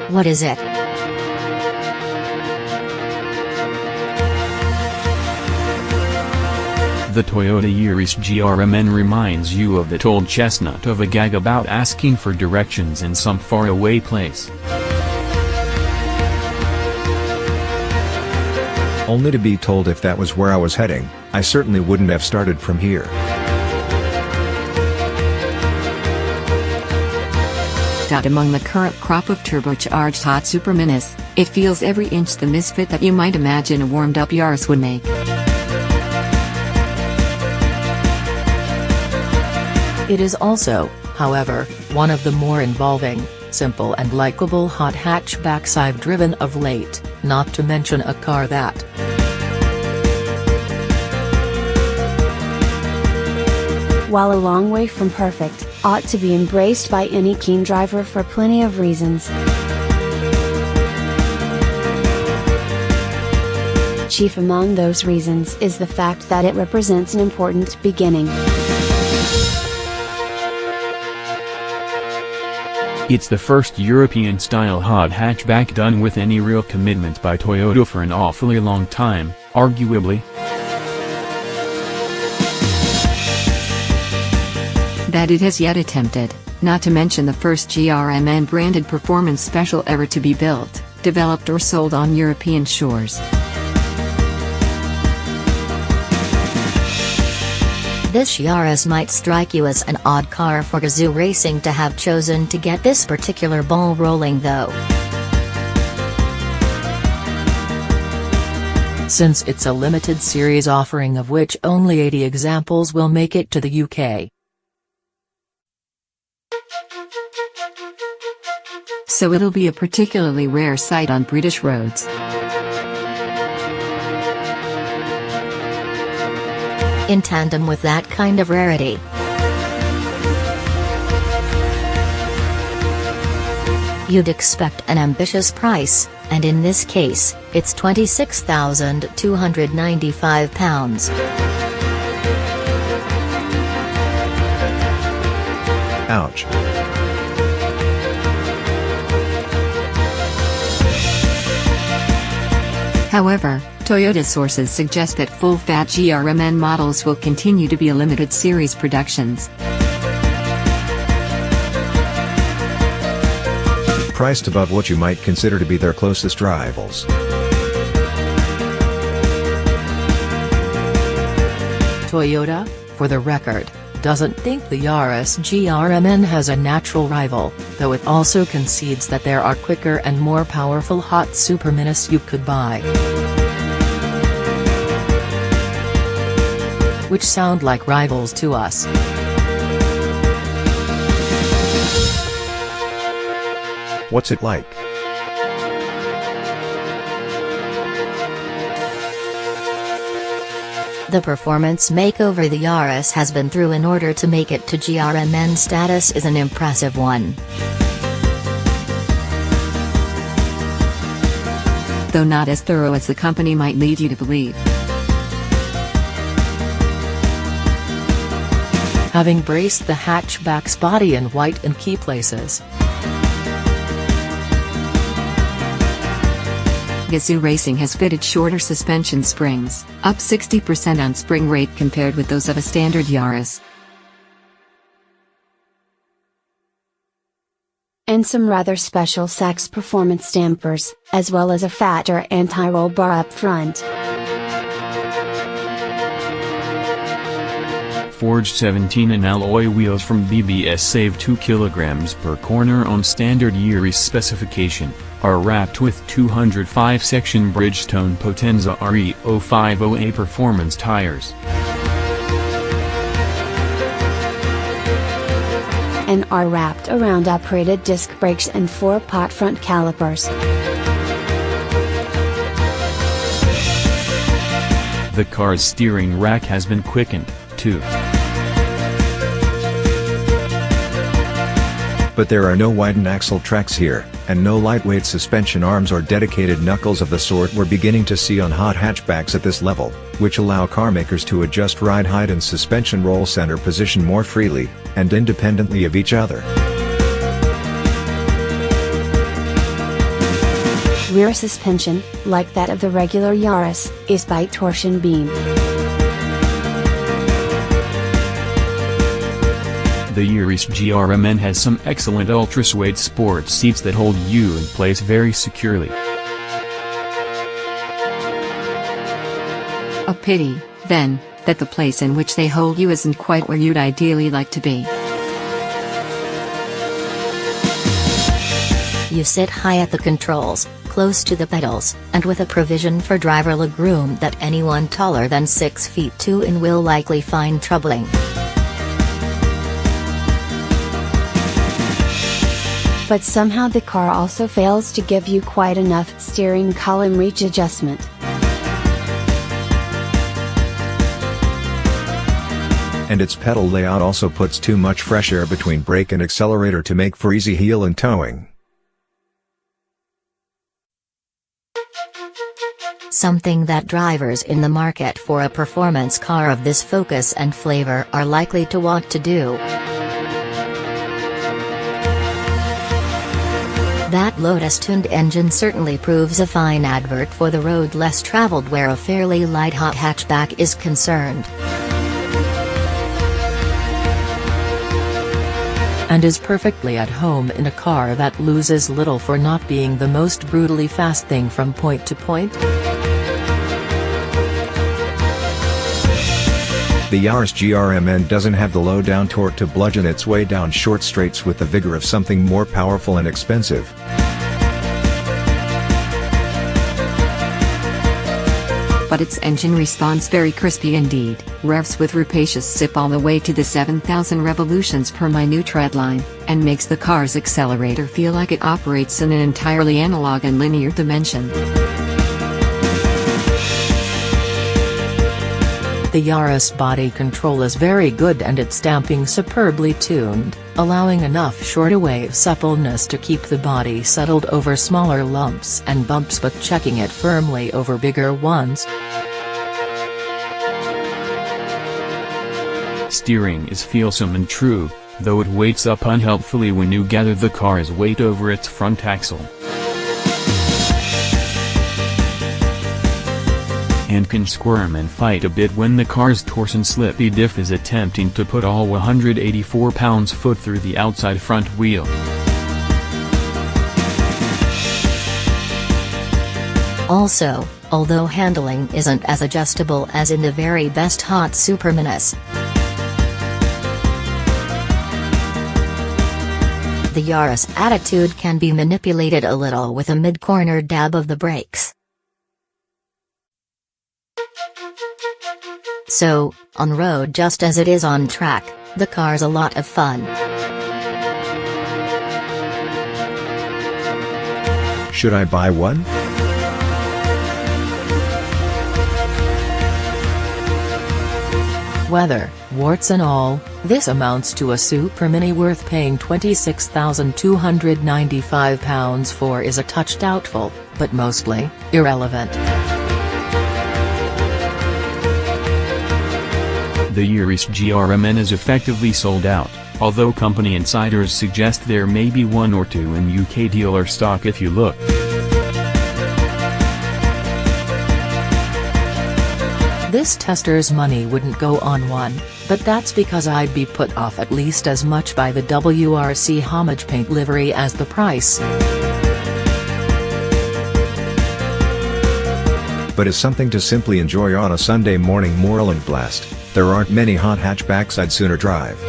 What is it? The Toyota Yaris GRMN reminds you of that old chestnut of a gag about asking for directions in some faraway place. Only to be told if that was where I was heading, I certainly wouldn't have started from here. Among the current crop of turbocharged hot superminis, it feels every inch the misfit that you might imagine a warmed-up Yaris would make. It is also, however, one of the more involving, simple and likable hot hatchbacks I've driven of late, not to mention a car that, while a long way from perfect, ought to be embraced by any keen driver for plenty of reasons. Chief among those reasons is the fact that it represents an important beginning. It's the first European-style hot hatchback done with any real commitment by Toyota for an awfully long time, arguably. That it has yet attempted, not to mention the first GRMN branded performance special ever to be built, developed or sold on European shores. This Yaris might strike you as an odd car for Gazoo Racing to have chosen to get this particular ball rolling though. since it's a limited series offering of which only 80 examples will make it to the UK. So it'll be a particularly rare sight on British roads. In tandem with that kind of rarity, you'd expect an ambitious price, and in this case, it's £26,295. Ouch. However, Toyota sources suggest that full-fat GRMN models will continue to be limited series productions. Priced above what you might consider to be their closest rivals. Toyota, for the record, doesn't think the Yaris GRMN has a natural rival, though it also concedes that there are quicker and more powerful hot superminis you could buy, which sound like rivals to us. What's it like? The performance makeover the Yaris has been through in order to make it to GRMN status is an impressive one. Though not as thorough as the company might lead you to believe. Having braced the hatchback's body in white in key places, Gazoo Racing has fitted shorter suspension springs, up 60% on spring rate compared with those of a standard Yaris. And some rather special Sachs performance dampers, as well as a fatter anti-roll bar up front. Forged 17 and alloy wheels from BBS save 2 kg per corner on standard Yaris specification, are wrapped with 205-section Bridgestone Potenza RE050A performance tires. And are wrapped around uprated disc brakes and 4-pot front calipers. The car's steering rack has been quickened, too. But there are no widened axle tracks here, and no lightweight suspension arms or dedicated knuckles of the sort we're beginning to see on hot hatchbacks at this level, which allow carmakers to adjust ride height and suspension roll center position more freely, and independently of each other. Rear suspension, like that of the regular Yaris, is by torsion beam. The Yaris GRMN has some excellent ultra-suede sports seats that hold you in place very securely. A pity, then, that the place in which they hold you isn't quite where you'd ideally like to be. You sit high at the controls, close to the pedals, and with a provision for driver legroom that anyone taller than 6 feet 2 in will likely find troubling. But somehow the car also fails to give you quite enough steering column reach adjustment. And its pedal layout also puts too much fresh air between brake and accelerator to make for easy heel and towing. Something that drivers in the market for a performance car of this focus and flavor are likely to want to do. That Lotus-tuned engine certainly proves a fine advert for the road less traveled where a fairly light hot hatchback is concerned. And is perfectly at home in a car that loses little for not being the most brutally fast thing from point to point. The Yaris GRMN doesn't have the low-down torque to bludgeon its way down short straights with the vigor of something more powerful and expensive. But its engine responds very crispy indeed, revs with rapacious zip all the way to the 7,000 revolutions per minute treadline, and makes the car's accelerator feel like it operates in an entirely analog and linear dimension. The Yaris body control is very good and its damping superbly tuned, allowing enough shortwave suppleness to keep the body settled over smaller lumps and bumps but checking it firmly over bigger ones. Steering is feelsome and true, though it weights up unhelpfully when you gather the car's weight over its front axle. And can squirm and fight a bit when the car's torsion slippy diff is attempting to put all 184 pounds-foot through the outside front wheel. Also, although handling isn't as adjustable as in the very best hot Superminis, the Yaris attitude can be manipulated a little with a mid-corner dab of the brakes. So, on road just as it is on track, the car's a lot of fun. Should I buy one? Weather, warts and all, this amounts to a Super Mini worth paying £26,295 for is a touch doubtful, but mostly irrelevant. The Yaris GRMN is effectively sold out, although company insiders suggest there may be one or two in UK dealer stock if you look. This tester's money wouldn't go on one, but that's because I'd be put off at least as much by the WRC homage paint livery as the price. But as something to simply enjoy on a Sunday morning moorland blast, there aren't many hot hatchbacks I'd sooner drive.